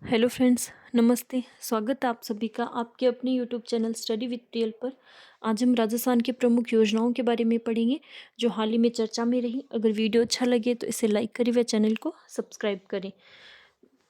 Hello friends, नमस्ते। स्वागत है आप सभी का आपके अपने YouTube channel study with Priyal पर। आज हम राजस्थान की प्रमुख योजनाओं के बारे में पढ़ेंगे जो हाल ही में चर्चा में रही। अगर वीडियो अच्छा लगे तो इसे लाइक करें व चैनल को सब्सक्राइब करें।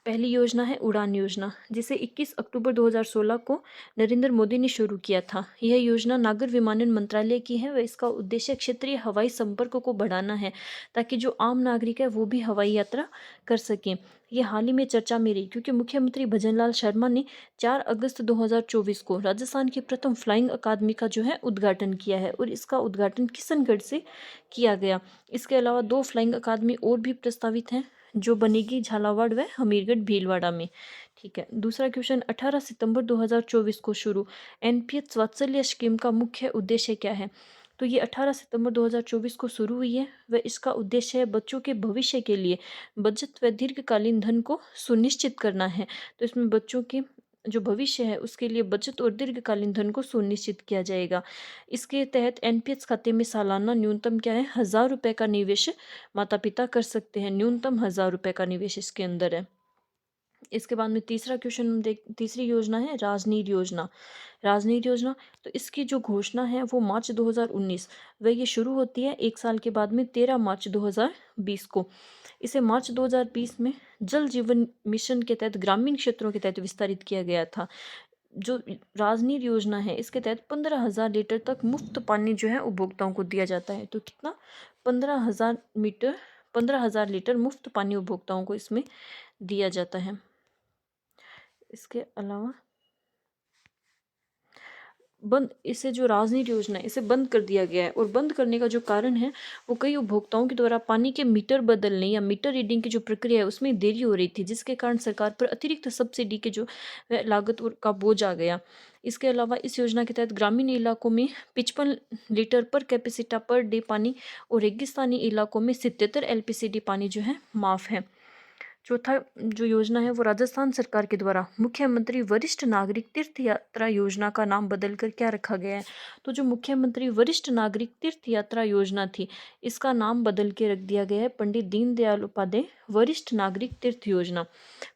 पहली योजना है उड़ान योजना, जिसे 21 अक्टूबर 2016 को नरेंद्र मोदी ने शुरू किया था। यह योजना नागर विमानन मंत्रालय की है व इसका उद्देश्य क्षेत्रीय हवाई संपर्क को बढ़ाना है ताकि जो आम नागरिक है वो भी हवाई यात्रा कर सकें। ये हाल ही में चर्चा में रही क्योंकि मुख्यमंत्री भजनलाल शर्मा ने 4 अगस्त 2024 को राजस्थान की प्रथम फ्लाइंग अकादमी का जो है उद्घाटन किया है और इसका उद्घाटन किशनगढ़ से किया गया। इसके अलावा 2 फ्लाइंग अकादमी और भी प्रस्तावित हैं जो बनेगी झालावाड़ व हमीरगढ़ भीलवाड़ा में। ठीक है। दूसरा क्वेश्चन, 18 सितंबर 2024 को शुरू एनपीएस वात्सल्य स्कीम का मुख्य उद्देश्य क्या है? तो ये 18 सितंबर 2024 को शुरू हुई है व इसका उद्देश्य है बच्चों के भविष्य के लिए बचत व दीर्घकालीन धन को सुनिश्चित करना है। तो इसमें बच्चों के जो भविष्य है उसके लिए बचत और दीर्घकालीन धन को सुनिश्चित किया जाएगा। इसके तहत एनपीएस खाते में सालाना न्यूनतम क्या है, 1000 रुपये का निवेश माता पिता कर सकते हैं। न्यूनतम 1000 रुपये का निवेश इसके अंदर है। इसके बाद में तीसरा क्वेश्चन हम तीसरी योजना है राजनीर योजना। राजनीर योजना, तो इसकी जो घोषणा है वो मार्च 2019 व ये शुरू होती है 1 साल के बाद में 13 मार्च 2020 को। इसे मार्च 2020 में जल जीवन मिशन के तहत ग्रामीण क्षेत्रों के तहत विस्तारित किया गया था। जो राजनीर योजना है इसके तहत 15,000 लीटर तक मुफ्त पानी जो है उपभोक्ताओं को दिया जाता है। तो कितना, 15,000 लीटर मुफ्त पानी उपभोक्ताओं को इसमें दिया जाता है। इसके अलावा इसे जो राजनीति योजना है इसे बंद कर दिया गया है और बंद करने का जो कारण है वो कई उपभोक्ताओं के द्वारा पानी के मीटर बदलने या मीटर रीडिंग की जो प्रक्रिया है उसमें देरी हो रही थी, जिसके कारण सरकार पर अतिरिक्त सब्सिडी के जो लागत का बोझ आ गया। इसके अलावा इस योजना के तहत ग्रामीण इलाकों में 55 लीटर पर कैपेसिटा पर डे पानी और रेगिस्तानी इलाकों में 77 एलपीसीडी पानी जो है माफ है। चौथा जो योजना है वो राजस्थान सरकार के द्वारा मुख्यमंत्री वरिष्ठ नागरिक तीर्थ यात्रा योजना का नाम बदलकर क्या रखा गया है? तो जो मुख्यमंत्री वरिष्ठ नागरिक तीर्थ यात्रा योजना थी इसका नाम बदल के रख दिया गया है पंडित दीनदयाल उपाध्याय वरिष्ठ नागरिक तीर्थ योजना।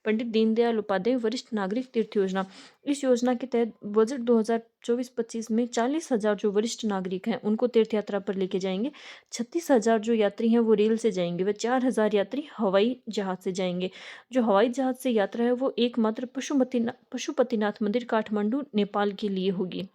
पंडित दीनदयाल उपाध्याय वरिष्ठ नागरिक तीर्थ योजना। इस योजना के तहत बजट 2024-25 में 40,000 जो वरिष्ठ नागरिक हैं उनको तीर्थ यात्रा पर लेके जाएंगे। 36,000 जो यात्री हैं वो रेल से जाएंगे व 4,000 यात्री हवाई जहाज से जाएंगे। जो हवाई जहाज से यात्रा है वो एकमात्र पशुपतिनाथ मंदिर काठमांडू नेपाल के लिए होगी।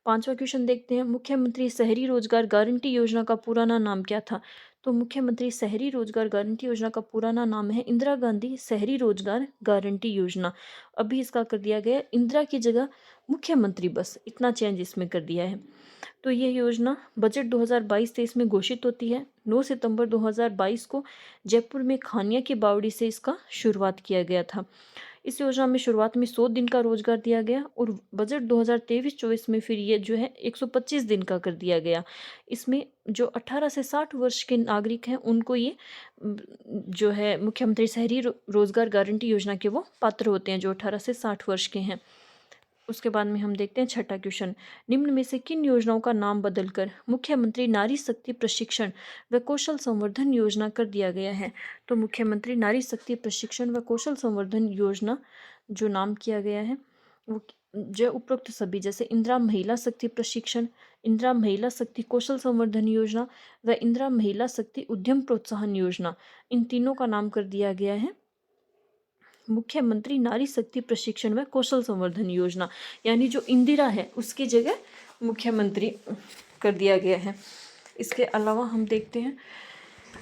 पांचवा क्वेश्चन देखते हैं, मुख्यमंत्री शहरी रोजगार गारंटी योजना का पुराना नाम क्या था? तो मुख्यमंत्री शहरी रोजगार गारंटी योजना का पुराना नाम है इंदिरा गांधी शहरी रोजगार गारंटी योजना। अभी इसका कर दिया गया इंदिरा की जगह मुख्यमंत्री, बस इतना चेंज इसमें कर दिया है। तो यह योजना बजट 2022-23 में घोषित होती है। 9 सितंबर 2022 को जयपुर में खानिया की बावड़ी से इसका शुरुआत किया गया था। इस योजना में शुरुआत में 100 दिन का रोजगार दिया गया और बजट 2023-24 में फिर ये जो है 125 दिन का कर दिया गया। इसमें जो 18 से 60 वर्ष के नागरिक हैं उनको ये जो है मुख्यमंत्री शहरी रोजगार गारंटी योजना के वो पात्र होते हैं जो 18 से 60 वर्ष के हैं। उसके बाद में हम देखते हैं छठा क्वेश्चन, निम्न में से किन योजनाओं का नाम बदलकर मुख्यमंत्री नारी शक्ति प्रशिक्षण व कौशल संवर्धन योजना कर दिया गया है? तो मुख्यमंत्री नारी शक्ति प्रशिक्षण व कौशल संवर्धन योजना जो नाम किया गया है वो जो उपरोक्त सभी जैसे इंदिरा महिला शक्ति प्रशिक्षण, इंदिरा महिला शक्ति कौशल संवर्धन योजना व इंदिरा महिला शक्ति उद्यम प्रोत्साहन योजना, इन तीनों का नाम कर दिया गया है मुख्यमंत्री नारी शक्ति प्रशिक्षण व कौशल संवर्धन योजना। यानी जो इंदिरा है उसकी जगह मुख्यमंत्री कर दिया गया है। इसके अलावा हम देखते हैं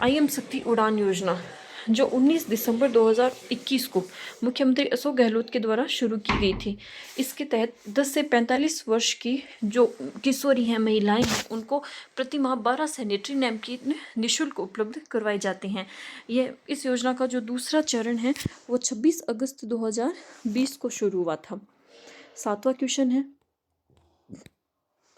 आईएम शक्ति उड़ान योजना जो 19 दिसंबर 2021 को मुख्यमंत्री अशोक गहलोत के द्वारा शुरू की गई थी। इसके तहत 10 से 45 वर्ष की जो किशोरी हैं, महिलाएं हैं, उनको प्रति माह 12 सैनिटरी नैपकिन निःशुल्क उपलब्ध करवाए जाते हैं। यह इस योजना का जो दूसरा चरण है वो 26 अगस्त 2020 को शुरू हुआ था। 7वां क्वेश्चन है,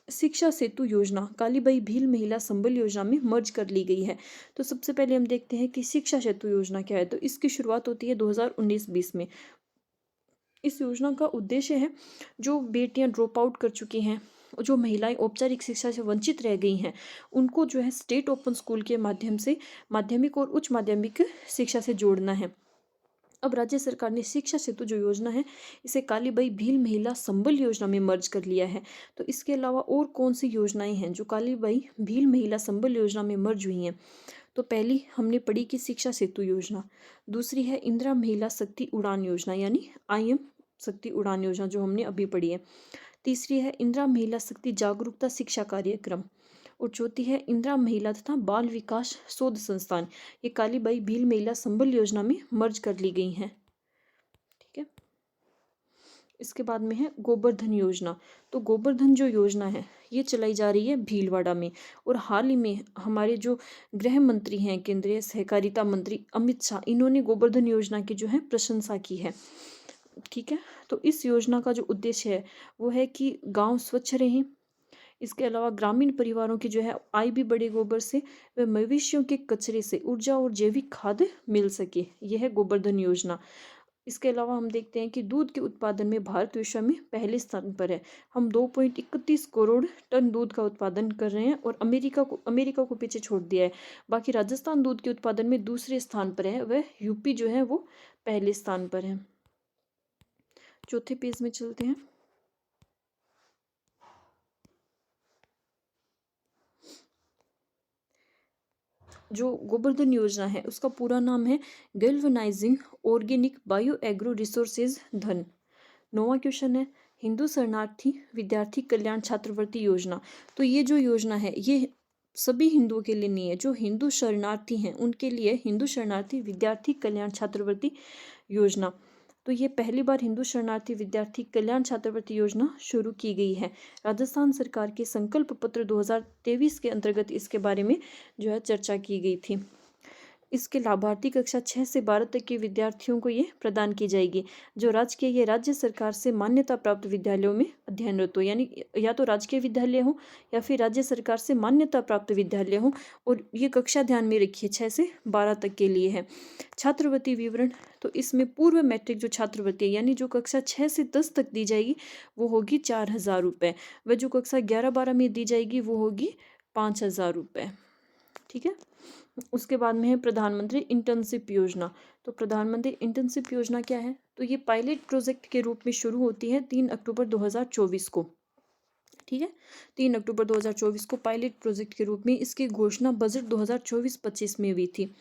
शिक्षा सेतु योजना कालीबाई भील महिला संबल योजना में मर्ज कर ली गई है। तो सबसे पहले हम देखते हैं कि शिक्षा सेतु योजना क्या है। तो इसकी शुरुआत होती है 2019-20 में। इस योजना का उद्देश्य है जो बेटियां ड्रॉप आउट कर चुकी हैं, जो महिलाएं औपचारिक शिक्षा से वंचित रह गई हैं, उनको जो है स्टेट ओपन स्कूल के माध्यम से माध्यमिक और उच्च माध्यमिक शिक्षा से जोड़ना है। अब राज्य सरकार ने शिक्षा सेतु जो योजना है इसे कालीबाई भील महिला संबल योजना में मर्ज कर लिया है। तो इसके अलावा और कौन सी योजनाएं हैं जो कालीबाई भील महिला संबल योजना में मर्ज हुई हैं? तो पहली हमने पढ़ी कि शिक्षा सेतु योजना, दूसरी है इंदिरा महिला शक्ति उड़ान योजना यानी IM शक्ति उड़ान योजना जो हमने अभी पढ़ी है, तीसरी है इंदिरा महिला शक्ति जागरूकता शिक्षा कार्यक्रम, और चौथी है इंदिरा महिला तथा बाल विकास शोध संस्थान। ये कालीबाई भील महिला संबल योजना में मर्ज कर ली गई हैं। ठीक है, इसके बाद में है गोवर्धन योजना। तो गोवर्धन जो योजना है ये चलाई जा रही है भीलवाड़ा में, और हाल ही में हमारे जो गृह मंत्री हैं केंद्रीय सहकारिता मंत्री अमित शाह, इन्होंने गोवर्धन योजना की जो है प्रशंसा की है। ठीक है, तो इस योजना का जो उद्देश्य है वो है कि गांव स्वच्छ रहें, इसके अलावा ग्रामीण परिवारों की जो है आय भी बढ़े गोबर से, व मवेशियों के कचरे से ऊर्जा और जैविक खाद मिल सके। यह है गोवर्धन योजना। इसके अलावा हम देखते हैं कि दूध के उत्पादन में भारत विश्व में पहले स्थान पर है। हम 2.31 करोड़ टन दूध का उत्पादन कर रहे हैं, और अमेरिका को पीछे छोड़ दिया है। बाकी राजस्थान दूध के उत्पादन में दूसरे स्थान पर है, वह यूपी जो है वो पहले स्थान पर है। चौथे पेज में चलते हैं। जो गोवर्धन योजना है उसका पूरा नाम है galvanising organic bio agro resources धन। नौवां क्वेश्चन है हिंदू शरणार्थी विद्यार्थी कल्याण छात्रवृत्ति योजना। तो ये जो योजना है ये सभी हिंदुओं के लिए नहीं है, जो हिंदू शरणार्थी हैं उनके लिए हिंदू शरणार्थी विद्यार्थी कल्याण छात्रवृत्ति योजना। तो ये पहली बार हिंदू शरणार्थी विद्यार्थी कल्याण छात्रवृत्ति योजना शुरू की गई है। राजस्थान सरकार के संकल्प पत्र 2023 के अंतर्गत इसके बारे में जो है चर्चा की गई थी। इसके लाभार्थी कक्षा 6 से 12 तक के विद्यार्थियों को ये प्रदान की जाएगी जो राजकीय या राज्य सरकार से मान्यता प्राप्त विद्यालयों में अध्ययनरत हो, यानी या तो राजकीय विद्यालय हो या फिर राज्य सरकार से मान्यता प्राप्त विद्यालय हो। और ये कक्षा ध्यान में रखिए 6 से 12 तक के लिए है। छात्रवृत्ति विवरण, तो इसमें पूर्व मैट्रिक जो छात्रवृत्ति है यानी जो कक्षा 6 से 10 तक दी जाएगी वो होगी 4,000 रुपये, व जो कक्षा 11-12 में दी जाएगी वो होगी 5,000 रुपये। ठीक है, उसके बाद में है प्रधानमंत्री इंटर्नशिप योजना। तो प्रधानमंत्री इंटर्नशिप योजना क्या है? तो ये पायलट प्रोजेक्ट के रूप में शुरू होती है 3 अक्टूबर 2024 को। ठीक है, 3 अक्टूबर 2024 को पायलट प्रोजेक्ट के रूप में इसकी घोषणा बजट 2024-25 में हुई थी।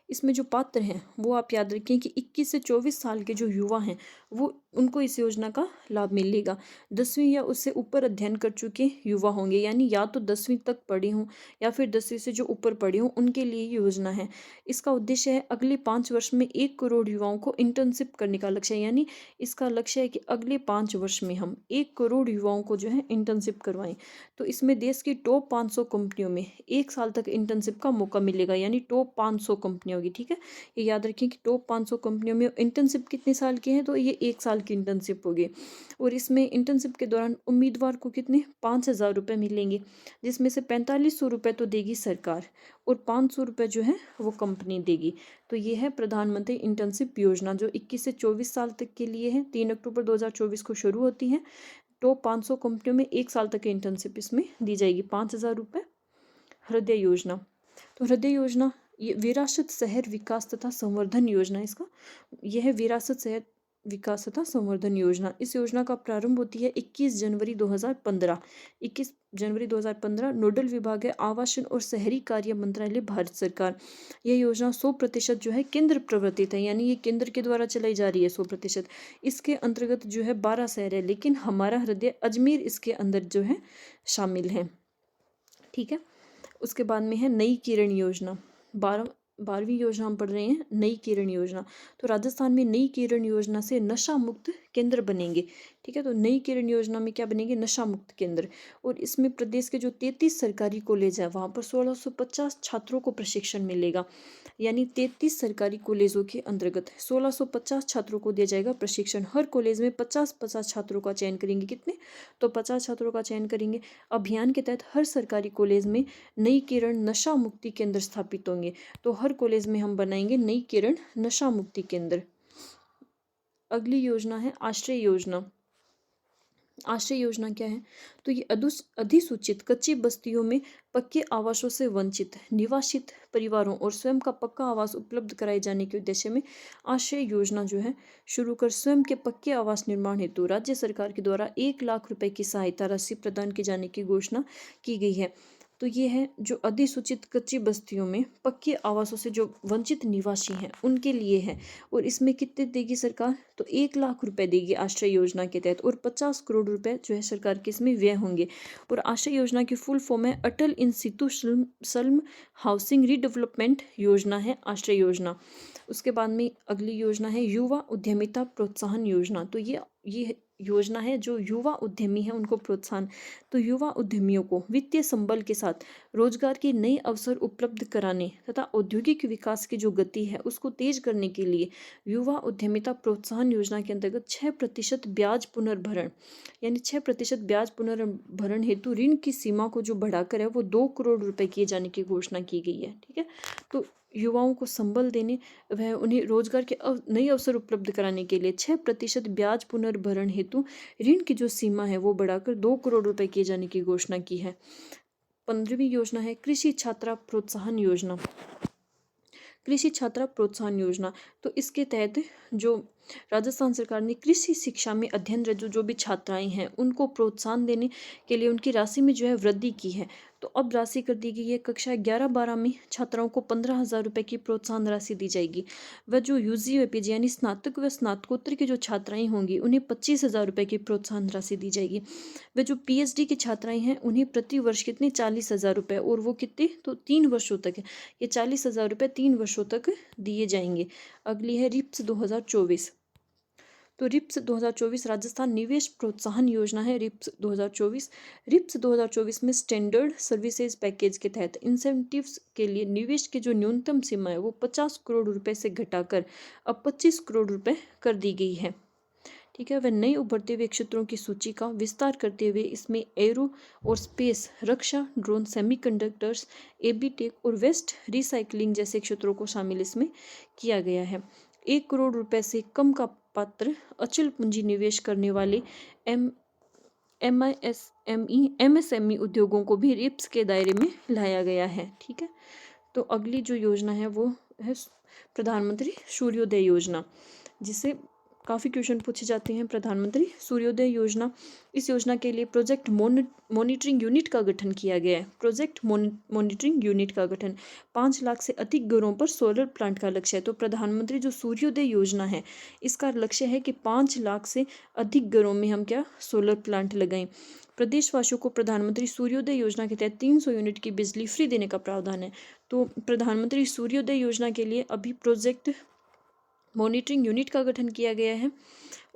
इसमें जो पात्र हैं वो आप याद रखें कि 21 से 24 साल के जो युवा हैं वो उनको इस योजना का लाभ मिलेगा। 10वीं या उससे ऊपर अध्ययन कर चुके युवा होंगे, यानी या तो 10वीं तक पढ़े हों या फिर 10वीं से जो ऊपर पढ़े हों उनके लिए ये योजना है। इसका उद्देश्य है अगले 5 वर्ष में 1 करोड़ युवाओं को इंटर्नशिप करने का लक्ष्य है, यानी इसका लक्ष्य है कि अगले 5 वर्ष में हम 1 करोड़ युवाओं को जो है इंटर्नशिप करवाएं। तो इसमें देश की टॉप 500 कंपनियों में 1 साल तक इंटर्नशिप का मौका मिलेगा, यानी टॉप 500 कंपनियों की। ठीक है, ये याद रखें कि टॉप 500 कंपनियों में इंटर्नशिप कितने साल की है? तो ये 1 साल की इंटर्नशिप होगी। और इसमें इंटर्नशिप के दौरान उम्मीदवार को कितने 5,000 रुपये मिलेंगे, जिसमें से 4500 रुपये तो देगी सरकार और 500 रुपये जो है वो कंपनी देगी। तो ये है प्रधानमंत्री इंटर्नशिप योजना जो 21 से 24 साल तक के लिए है। 3 अक्टूबर 2024 को शुरू होती है। टॉप 500 कंपनियों में 1 साल तक की इंटर्नशिप इसमें दी जाएगी, 5,000 रुपये। हृदय योजना, तो हृदय योजना ये विरासत शहर विकास तथा संवर्धन योजना, इसका यह है विरासत शहर विकास तथा संवर्धन योजना। इस योजना का प्रारंभ होती है 21 जनवरी 2015। 21 जनवरी 2015 नोडल विभाग है आवासन और शहरी कार्य मंत्रालय भारत सरकार। यह योजना 100% जो है केंद्र प्रवर्तित है, यानी ये केंद्र के द्वारा चलाई जा रही है 100%। इसके अंतर्गत जो है 12 शहर है, लेकिन हमारा हृदय अजमेर इसके अंदर जो है शामिल है। ठीक है, उसके बाद में है नई किरण योजना। 12वीं योजना हम पढ़ रहे हैं नई किरण योजना। तो राजस्थान में नई किरण योजना से नशा मुक्त केंद्र बनेंगे। ठीक है, तो नई किरण योजना में क्या बनेंगे? नशा मुक्त केंद्र। और इसमें प्रदेश के जो 33 सरकारी कॉलेज है वहाँ पर 1650 छात्रों को प्रशिक्षण मिलेगा, यानी 33 सरकारी कॉलेजों के अंतर्गत 1650 छात्रों को दिया जाएगा प्रशिक्षण। हर कॉलेज में 50-50 छात्रों का चयन करेंगे। कितने? तो 50 छात्रों का चयन करेंगे। अभियान के तहत हर सरकारी कॉलेज में नई किरण नशा मुक्ति केंद्र स्थापित होंगे। तो हर कॉलेज में हम बनाएंगे नई किरण नशा मुक्ति केंद्र। अगली योजना है आश्रय योजना। आश्रय योजना क्या है? तो ये अधिसूचित कच्ची बस्तियों में पक्के आवासों से वंचित निवासित परिवारों और स्वयं का पक्का आवास उपलब्ध कराए जाने के उद्देश्य में आश्रय योजना जो है शुरू कर स्वयं के पक्के आवास निर्माण हेतु राज्य सरकार के द्वारा 1 लाख रुपए की सहायता राशि प्रदान किए जाने की घोषणा की गई है। तो ये है जो अधिसूचित कच्ची बस्तियों में पक्के आवासों से जो वंचित निवासी हैं उनके लिए है। और इसमें कितने देगी सरकार? तो 1 लाख रुपए देगी आश्रय योजना के तहत, और 50 करोड़ रुपए जो है सरकार के इसमें व्यय होंगे। और आश्रय योजना की फुल फॉर्म है अटल इन सितु स्लम हाउसिंग रीडेवलपमेंट योजना है आश्रय योजना। उसके बाद में अगली योजना है युवा उद्यमिता प्रोत्साहन योजना। तो ये योजना है जो युवा उद्यमी है उनको प्रोत्साहन। तो युवा उद्यमियों को वित्तीय संबल के साथ रोजगार के नए अवसर उपलब्ध कराने तथा औद्योगिक विकास की जो गति है उसको तेज करने के लिए युवा उद्यमिता प्रोत्साहन योजना के अंतर्गत 6% ब्याज पुनर्भरण, यानी 6% ब्याज पुनर्भरण हेतु ऋण की सीमा को जो बढ़ाकर है वो 2 करोड़ रुपए किए जाने की घोषणा की गई है। ठीक है, तो युवाओं को संबल देने वह उन्हें रोजगार के नए अवसर उपलब्ध कराने के लिए 6% ब्याज पुनर्भरण हेतु ऋण की जो सीमा है वो बढ़ाकर 2 करोड़ रुपए किए जाने की घोषणा की है। 15वीं योजना है कृषि छात्रा प्रोत्साहन योजना। कृषि छात्रा प्रोत्साहन योजना, तो इसके तहत जो राजस्थान सरकार ने कृषि शिक्षा में अध्ययनरत जो भी छात्राएं हैं उनको प्रोत्साहन देने के लिए उनकी राशि में जो है वृद्धि की है। तो अब राशि कर दी गई है कक्षा 11-12 में छात्राओं को 15,000 रुपये की प्रोत्साहन राशि दी जाएगी। वह जो यूजी व पीजी यानी स्नातक व स्नातकोत्तर की जो छात्राएं होंगी उन्हें 25,000 रुपये की प्रोत्साहन राशि दी जाएगी। वह जो पीएचडी की छात्राएं हैं उन्हें प्रति वर्ष कितने 40,000 रुपये, और वो कितने तो 3 वर्षों तक है। ये 40,000 रुपये 3 वर्षों तक दिए जाएंगे। अगली है रिप्स 2024। तो रिप्स 2024 राजस्थान निवेश प्रोत्साहन योजना है। रिप्स 2024 में स्टैंडर्ड सर्विसेज पैकेज के तहत इंसेंटिव्स के लिए निवेश की जो न्यूनतम सीमा है वो 50 करोड़ रुपए से घटाकर अब 25 करोड़ रुपए कर दी गई है। ठीक है, वह नए उभरते हुए क्षेत्रों की सूची का विस्तार करते हुए इसमें एरो और स्पेस, रक्षा, ड्रोन, सेमीकंडक्टर्स, एबीटेक और वेस्ट रिसाइकलिंग जैसे क्षेत्रों को शामिल इसमें किया गया है। 1 करोड़ रुपए से कम का पात्र अचल पूंजी निवेश करने वाले एमएसएमई उद्योगों को भी रिप्स के दायरे में लाया गया है। ठीक है, तो अगली जो योजना है वो है प्रधानमंत्री सूर्योदय योजना, जिसे काफ़ी क्वेश्चन पूछे जाते हैं। प्रधानमंत्री सूर्योदय योजना, इस योजना के लिए प्रोजेक्ट मॉनिटरिंग यूनिट का गठन किया गया है। प्रोजेक्ट मॉनिटरिंग यूनिट का गठन 5 लाख से अधिक घरों पर सोलर प्लांट का लक्ष्य है। तो प्रधानमंत्री जो सूर्योदय योजना है इसका लक्ष्य है कि 5 लाख से अधिक घरों में हम क्या सोलर प्लांट लगाएं। प्रदेशवासियों को प्रधानमंत्री सूर्योदय योजना के तहत 300 यूनिट की बिजली फ्री देने का प्रावधान है। तो प्रधानमंत्री सूर्योदय योजना के लिए अभी प्रोजेक्ट मॉनिटरिंग यूनिट का गठन किया गया है।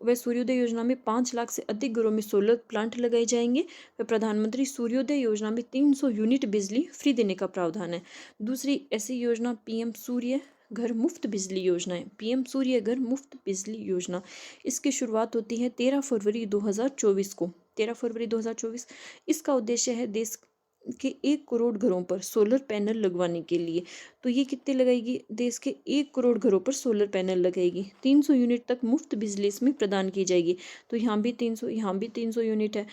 वह सूर्योदय योजना में 5 लाख से अधिक घरों में सोलर प्लांट लगाए जाएंगे। वह प्रधानमंत्री सूर्योदय योजना में 300 यूनिट बिजली फ्री देने का प्रावधान है। दूसरी ऐसी योजना पीएम सूर्य घर मुफ्त बिजली योजना है। पीएम सूर्य घर मुफ्त बिजली योजना, इसकी शुरुआत होती है 13 फरवरी 2024 को। 13 फरवरी 2024। इसका उद्देश्य है देश के 1 करोड़ घरों पर सोलर पैनल लगवाने के लिए। तो ये कितने लगाएगी? देश के 1 करोड़ घरों पर सोलर पैनल लगाएगी। 300 यूनिट तक मुफ्त बिजली इसमें प्रदान की जाएगी। तो यहाँ भी 300, यहाँ भी 300 यूनिट है।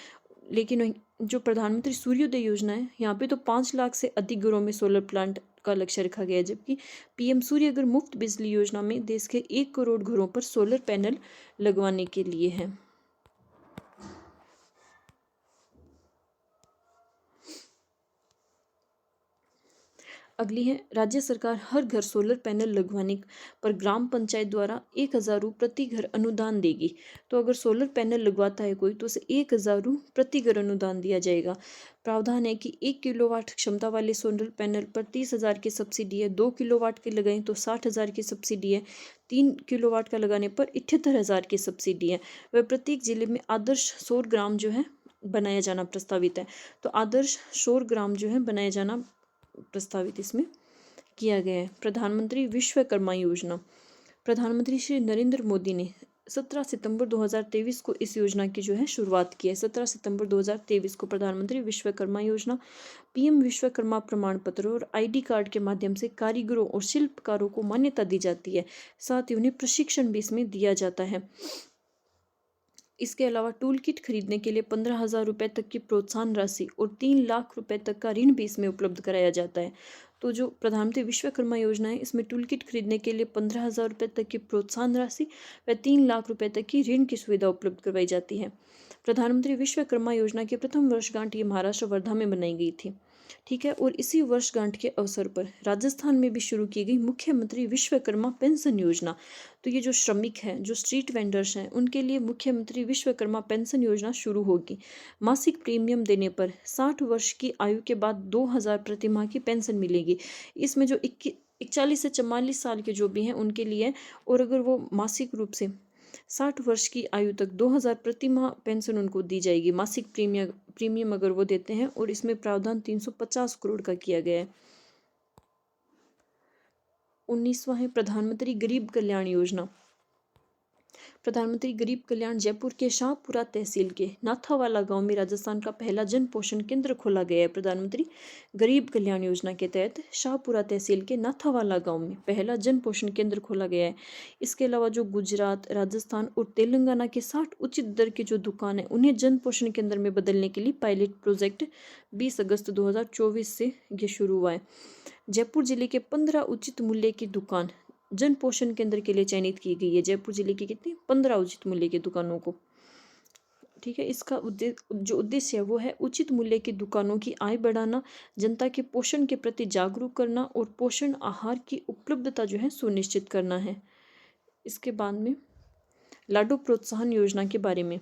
लेकिन जो प्रधानमंत्री सूर्योदय योजना है यहाँ पे तो 5 लाख से अधिक घरों में सोलर प्लांट का लक्ष्य रखा गया है, जबकि पीएम सूर्य घर मुफ्त बिजली योजना में देश के 1 करोड़ घरों पर सोलर पैनल लगवाने के लिए है। अगली है राज्य सरकार हर घर सोलर पैनल लगवाने पर ग्राम पंचायत द्वारा 1,000 रु प्रति घर अनुदान देगी। तो अगर सोलर पैनल लगवाता है कोई तो उसे 1,000 रु प्रति घर अनुदान दिया जाएगा। प्रावधान है कि 1 किलोवाट क्षमता वाले सोलर पैनल पर 30,000 की सब्सिडी है। 2 किलोवाट के लगाएं तो 60,000 की सब्सिडी है। 3 किलोवाट का लगाने पर 78,000 की सब्सिडी है। वह प्रत्येक जिले में आदर्श सौर ग्राम जो है बनाया जाना प्रस्तावित है। तो आदर्श सौर ग्राम जो है बनाया जाना प्रस्तावित इसमें किया गया है। प्रधानमंत्री विश्वकर्मा योजना, प्रधानमंत्री श्री नरेंद्र मोदी ने 17 सितंबर 2023 को इस योजना की जो है शुरुआत की है। 17 सितंबर 2023 को प्रधानमंत्री विश्वकर्मा योजना पीएम विश्वकर्मा प्रमाण पत्र और आईडी कार्ड के माध्यम से कारीगरों और शिल्पकारों को मान्यता दी जाती है। साथ ही उन्हें प्रशिक्षण भी इसमें दिया जाता है। इसके अलावा टूल किट खरीदने के लिए 15,000 रुपये तक की प्रोत्साहन राशि और 3 लाख रुपए तक का ऋण भी इसमें उपलब्ध कराया जाता है। तो जो प्रधानमंत्री विश्वकर्मा योजना है, इसमें टूल किट खरीदने के लिए 15,000 रुपये तक की प्रोत्साहन राशि व 3 लाख रुपए तक की ऋण की सुविधा उपलब्ध करवाई जाती है। प्रधानमंत्री विश्वकर्मा योजना की प्रथम वर्षगांठ ये महाराष्ट्र वर्धा में बनाई गई थी। ठीक है, और इसी वर्षगांठ के अवसर पर राजस्थान में भी शुरू की गई मुख्यमंत्री विश्वकर्मा पेंशन योजना। तो ये जो श्रमिक हैं, जो स्ट्रीट वेंडर्स हैं, उनके लिए मुख्यमंत्री विश्वकर्मा पेंशन योजना शुरू होगी। मासिक प्रीमियम देने पर 60 वर्ष की आयु के बाद 2,000 प्रति माह की पेंशन मिलेगी। इसमें जो 41 से 44 साल के जो भी हैं उनके लिए, और अगर वो मासिक रूप से 60 वर्ष की आयु तक 2,000 प्रति माह पेंशन उनको दी जाएगी। मासिक प्रीमियम अगर वो देते हैं, और इसमें प्रावधान 350 करोड़ का किया गया है। 19वां है प्रधानमंत्री गरीब कल्याण योजना। प्रधानमंत्री गरीब कल्याण जयपुर के शाहपुरा तहसील के नाथावाला गांव में राजस्थान का पहला जन पोषण केंद्र खोला गया है। प्रधानमंत्री गरीब कल्याण योजना के तहत शाहपुरा तहसील के नाथावाला गांव में पहला जन पोषण केंद्र खोला गया है। इसके अलावा जो गुजरात, राजस्थान और तेलंगाना के 60 उचित दर के जो दुकान है, उन्हें जन पोषण केंद्र में बदलने के लिए पायलट प्रोजेक्ट 20 अगस्त 2024 से ये शुरू हुआ है। जयपुर जिले के 15 उचित मूल्य की दुकान जन पोषण केंद्र के लिए चयनित की गई है। जयपुर जिले की कितनी 15 उचित मूल्य की दुकानों को। ठीक है, इसका उद्देश्य है वो है उचित मूल्य की दुकानों की आय बढ़ाना, जनता के पोषण के प्रति जागरूक करना और पोषण आहार की उपलब्धता जो है सुनिश्चित करना है। इसके बाद में लाडो प्रोत्साहन योजना के बारे में।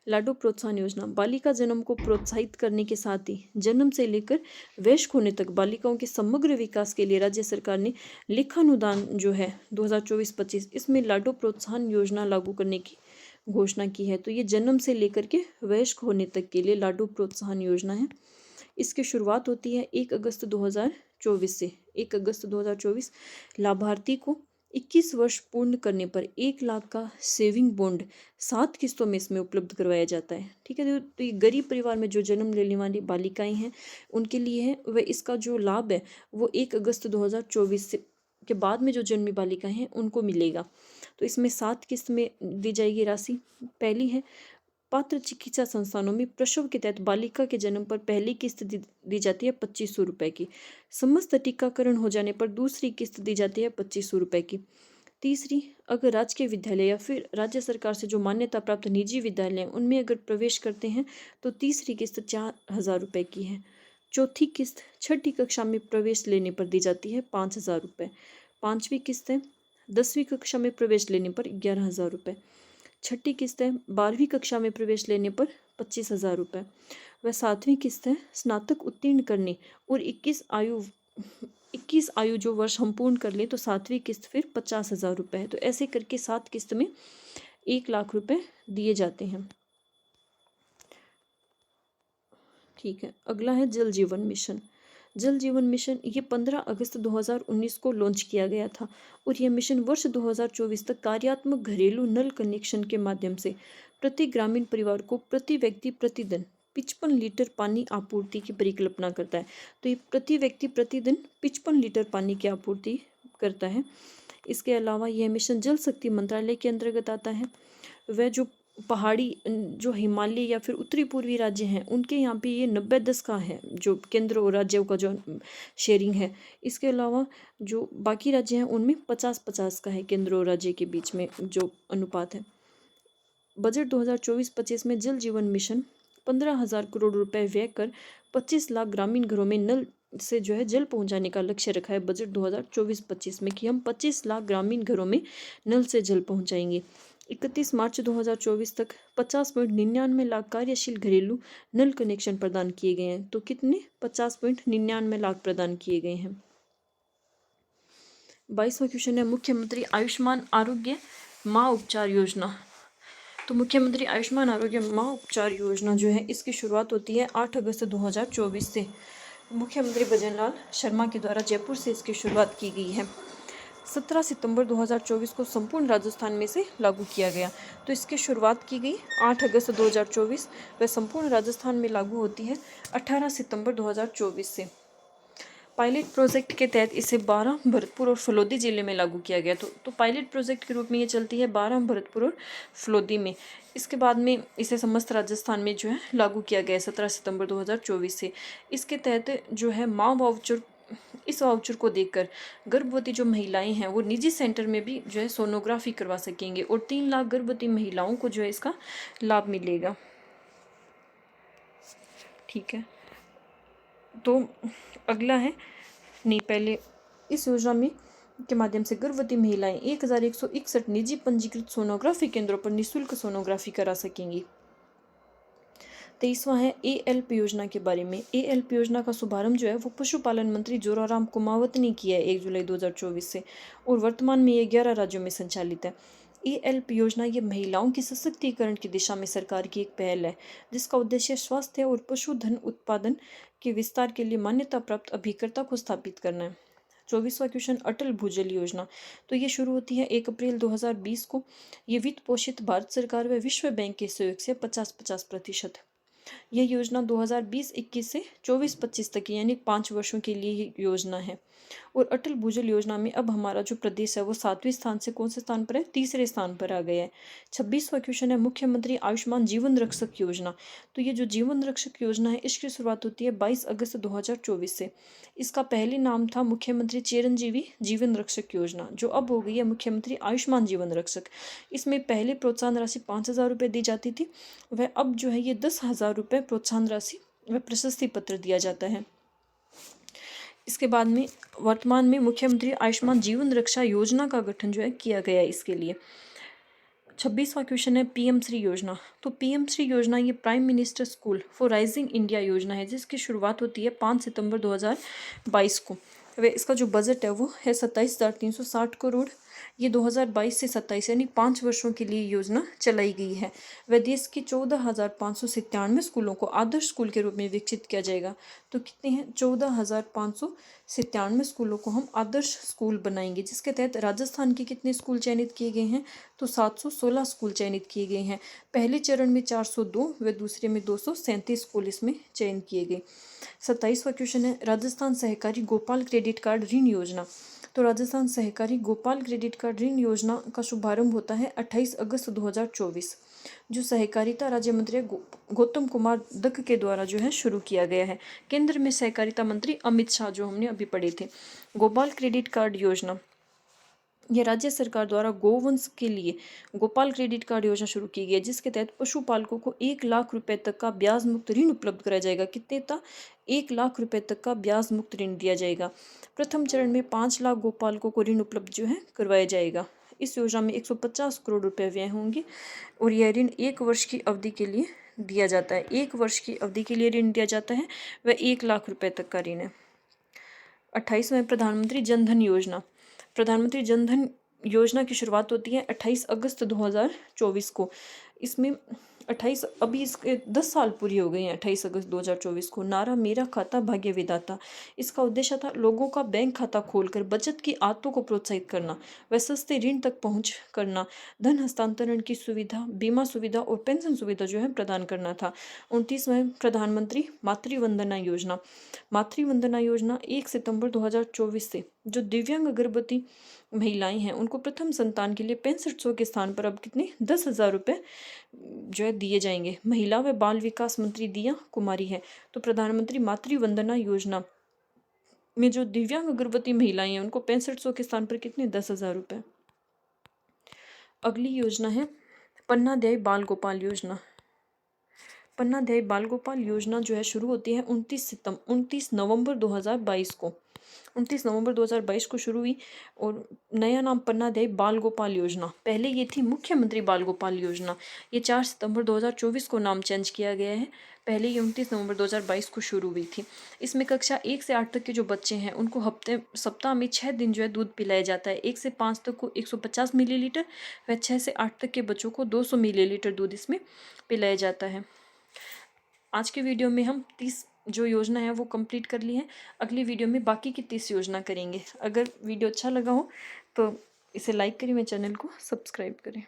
लाडो प्रोत्साहन योजना बालिका जन्म को प्रोत्साहित करने के साथ ही जन्म से लेकर वयस्क होने तक बालिकाओं के समग्र विकास के लिए राज्य सरकार ने लेखानुदान जो है 2024-25 इसमें लाडो प्रोत्साहन योजना लागू करने की घोषणा की है। तो ये जन्म से लेकर के वयस्क होने तक के लिए लाडो प्रोत्साहन योजना है। इसकी शुरुआत होती है 1 अगस्त 2024 से। 1 अगस्त 2024 लाभार्थी को 21 वर्ष पूर्ण करने पर 1 लाख का सेविंग बॉन्ड 7 किस्तों में इसमें उपलब्ध करवाया जाता है। ठीक है, तो ये गरीब परिवार में जो जन्म लेने वाली बालिकाएं हैं उनके लिए है, वह इसका जो लाभ है वो 1 अगस्त 2024 से के बाद में जो जन्मी बालिकाएं हैं उनको मिलेगा। तो इसमें 7 किस्त में दी जाएगी राशि। पहली है पात्र चिकित्सा संस्थानों में प्रसव के तहत बालिका के जन्म पर पहली किस्त दी जाती है 2500 रुपये की। समस्त टीकाकरण हो जाने पर दूसरी किस्त दी जाती है 2500 रुपये की। तीसरी, अगर राजकीय विद्यालय या फिर राज्य सरकार से जो मान्यता प्राप्त निजी विद्यालय हैं उनमें अगर प्रवेश करते हैं तो तीसरी किस्त 4,000 रुपये की है। चौथी किस्त 6ठी कक्षा में प्रवेश लेने पर दी जाती है 5,000 रुपये। 5वीं किस्त है 10वीं कक्षा में प्रवेश लेने पर 11,000 रुपये। 6ठी किस्त है 12वीं कक्षा में प्रवेश लेने पर 25,000 रुपये। वह 7वीं किस्त है स्नातक उत्तीर्ण करने और 21 आयु जो वर्ष हम पूर्ण कर लें तो 7वीं किस्त फिर 50,000 रुपये है। तो ऐसे करके 7 किस्त में 1 लाख रुपए दिए जाते हैं। ठीक है, अगला है जल जीवन मिशन। जल जीवन मिशन ये 15 अगस्त 2019 को लॉन्च किया गया था और यह मिशन वर्ष 2024 तक कार्यात्मक घरेलू नल कनेक्शन के माध्यम से प्रति ग्रामीण परिवार को प्रति व्यक्ति प्रतिदिन 55 लीटर पानी आपूर्ति की परिकल्पना करता है। तो ये प्रति व्यक्ति प्रतिदिन 55 लीटर पानी की आपूर्ति करता है। इसके अलावा यह मिशन जल शक्ति मंत्रालय के अंतर्गत आता है। वह जो पहाड़ी जो हिमालय या फिर उत्तरी पूर्वी राज्य हैं उनके यहाँ पे ये 90-10 का है जो केंद्र और राज्यों का जो शेयरिंग है। इसके अलावा जो बाकी राज्य हैं उनमें 50-50 का है केंद्र और राज्य के बीच में जो अनुपात है। बजट 2024-25 में जल जीवन मिशन 15,000 करोड़ रुपए व्यय कर 25 लाख ग्रामीण घरों में नल से जो है जल पहुंचाने का लक्ष्य रखा है बजट 2024-25 में कि हम 25 लाख ग्रामीण घरों में नल से जल पहुंचाएंगे। 31 मार्च 2024 तक 50.99 लाख कार्यशील घरेलू नल कनेक्शन प्रदान किए गए हैं। तो कितने 50.99 लाख प्रदान किए गए हैं। 22वां क्वेश्चन है मुख्यमंत्री आयुष्मान आरोग्य माँ उपचार योजना। तो मुख्यमंत्री आयुष्मान आरोग्य माँ उपचार योजना जो है इसकी शुरुआत होती है 8 अगस्त 2024 से। मुख्यमंत्री भजनलाल शर्मा के द्वारा जयपुर से इसकी शुरुआत की गई है। 17 सितंबर 2024 को संपूर्ण राजस्थान में से लागू किया गया। तो इसकी शुरुआत की गई 8 अगस्त 2024 व संपूर्ण राजस्थान में लागू होती है 18 सितंबर 2024 से। पायलट प्रोजेक्ट के तहत इसे 12 भरतपुर और फलोदी जिले में लागू किया गया। तो पायलट प्रोजेक्ट के रूप में ये चलती है 12 भरतपुर और फलोदी में। इसके बाद में इसे समस्त राजस्थान में जो है लागू किया गया है 17 सितंबर 2024 से। इसके तहत जो है माँ वाउचर, इस वाउचर को देखकर गर्भवती जो महिलाएं हैं वो निजी सेंटर में भी जो है सोनोग्राफी करवा सकेंगे और 3 लाख गर्भवती महिलाओं को जो है इसका लाभ मिलेगा। ठीक है, तो अगला है, नहीं पहले इस योजना में के माध्यम से गर्भवती महिलाएं 1161 निजी पंजीकृत सोनोग्राफी केंद्रों पर निःशुल्क सोनोग्राफी करा सकेंगी। 23वां है ALP योजना के बारे में। ALP योजना का शुभारंभ जो है वो पशुपालन मंत्री जोराराम कुमावत ने किया है 1 जुलाई 2024 से और वर्तमान में ये 11 राज्यों में संचालित है। ALP योजना ये महिलाओं की सशक्तिकरण की दिशा में सरकार की एक पहल है जिसका उद्देश्य स्वास्थ्य और पशुधन उत्पादन के विस्तार के लिए मान्यता प्राप्त अभिकर्ता को स्थापित करना है। 24वां क्वेश्चन, अटल भूजल योजना। तो ये शुरू होती है 1 अप्रैल 2020 को। ये वित्त पोषित भारत सरकार व विश्व बैंक के सहयोग से 50-50%। यह योजना 2020-21 से 24-25 तक की यानी 5 वर्षों के लिए ही योजना है। और अटल भूजल योजना में अब हमारा जो प्रदेश है वो 7वें स्थान से कौन से स्थान पर है, तीसरे स्थान पर आ गया है। 26वां क्वेश्चन है, मुख्यमंत्री आयुष्मान जीवन रक्षक योजना। तो ये जो जीवन रक्षक योजना है इसकी शुरुआत होती है 22 अगस्त 2024 से। इसका पहले नाम था मुख्यमंत्री चिरंजीवी जीवन रक्षक योजना, जो अब हो गई है मुख्यमंत्री आयुष्मान जीवन रक्षक। इसमें पहले प्रोत्साहन राशि 5,000 रुपये दी जाती थी, वह अब जो है ये 10,000 रुपये प्रोत्साहन राशि व प्रशस्ति पत्र दिया जाता है। इसके बाद में वर्तमान में मुख्यमंत्री आयुष्मान जीवन रक्षा योजना का गठन जो है किया गया है इसके लिए। 26वां क्वेश्चन है PM श्री योजना। तो PM श्री योजना ये prime minister school for rising India योजना है जिसकी शुरुआत होती है 5 सितंबर 2022 को। वे इसका जो बजट है वो है 27,360 करोड़। ये 2022 से 27 यानी 5 वर्षों के लिए योजना चलाई गई है। वह देश के 14,597 स्कूलों को आदर्श स्कूल के रूप में विकसित किया जाएगा। तो कितने हैं, 14,597 स्कूलों को हम आदर्श स्कूल बनाएंगे, जिसके तहत राजस्थान के कितने स्कूल चयनित किए गए हैं, तो 716 स्कूल चयनित किए गए हैं। पहले चरण में 402 व दूसरे में 237 स्कूल इसमें चयन किए गए। 27वां क्वेश्चन है, राजस्थान सहकारी गोपाल क्रेडिट कार्ड ऋण योजना। तो राजस्थान सहकारी गोपाल क्रेडिट कार्ड ऋण योजना का शुभारंभ होता है 28 अगस्त 2024, जो सहकारिता राज्य मंत्री गौतम कुमार दत्त के द्वारा जो है शुरू किया गया है। केंद्र में सहकारिता मंत्री अमित शाह जो हमने अभी पढ़े थे। गोपाल क्रेडिट कार्ड योजना यह राज्य सरकार द्वारा गोवंश के लिए गोपाल क्रेडिट कार्ड योजना शुरू की गई है, जिसके तहत पशुपालकों को 1 लाख रुपए तक का ब्याज मुक्त ऋण उपलब्ध कराया जाएगा। कितने तक, 1 लाख रुपए तक का ब्याज मुक्त ऋण दिया जाएगा। प्रथम चरण में 5 लाख गोपालकों को ऋण उपलब्ध जो है करवाया जाएगा। इस योजना में 150 करोड़ रुपए व्यय होंगे और यह ऋण 1 वर्ष की अवधि के लिए दिया जाता है। 1 वर्ष की अवधि के लिए ऋण दिया जाता है, वह 1 लाख रुपए तक का ऋण है। 28वां प्रधानमंत्री जनधन योजना। प्रधानमंत्री जनधन योजना की शुरुआत होती है 28 अगस्त 2024 को। इसमें 28 अभी इसके 10 साल पूरी हो गई हैं 28 अगस्त 2024 को। नारा मेरा खाता भाग्य विधाता। इसका उद्देश्य था लोगों का बैंक खाता खोलकर बचत की आदतों को प्रोत्साहित करना व सस्ते ऋण तक पहुंच करना, धन हस्तांतरण की सुविधा, बीमा सुविधा और पेंशन सुविधा जो है प्रदान करना था। 29वां प्रधानमंत्री मातृवंदना योजना। मातृवंदना योजना 1 सितंबर 2024 से जो दिव्यांग गर्भवती महिलाएं हैं उनको प्रथम संतान के लिए 6500 के स्थान पर अब कितने 10,000 रुपये जो है दिए जाएंगे। महिला व बाल विकास मंत्री दिया कुमारी है। तो प्रधानमंत्री मातृवंदना योजना में जो दिव्यांग गर्भवती महिलाएं हैं उनको 6500 के स्थान पर कितने 10,000 रुपये। अगली योजना है पन्ना दयाई बाल गोपाल योजना। पन्ना दयाई बाल गोपाल योजना जो है शुरू होती है 29 नवंबर 2022 को। 29 नवंबर 2022 को शुरू हुई और नया नाम पन्ना दयाई बाल गोपाल योजना। पहले ये थी मुख्यमंत्री बाल गोपाल योजना। ये 4 सितंबर 2024 को नाम चेंज किया गया है। पहले ये 29 नवंबर 2022 को शुरू हुई थी। इसमें कक्षा 1 से 8 तक के जो बच्चे हैं उनको सप्ताह में 6 दिन जो है दूध पिलाया जाता है। 1 से 5 तक को 150 मिलीलीटर व 6 से 8 तक के बच्चों को 200 मिलीलीटर दूध इसमें पिलाया जाता है। आज के वीडियो में हम 30 जो योजना है वो कंप्लीट कर ली है। अगली वीडियो में बाकी की 30 योजना करेंगे। अगर वीडियो अच्छा लगा हो तो इसे लाइक करें, मेरे चैनल को सब्सक्राइब करें।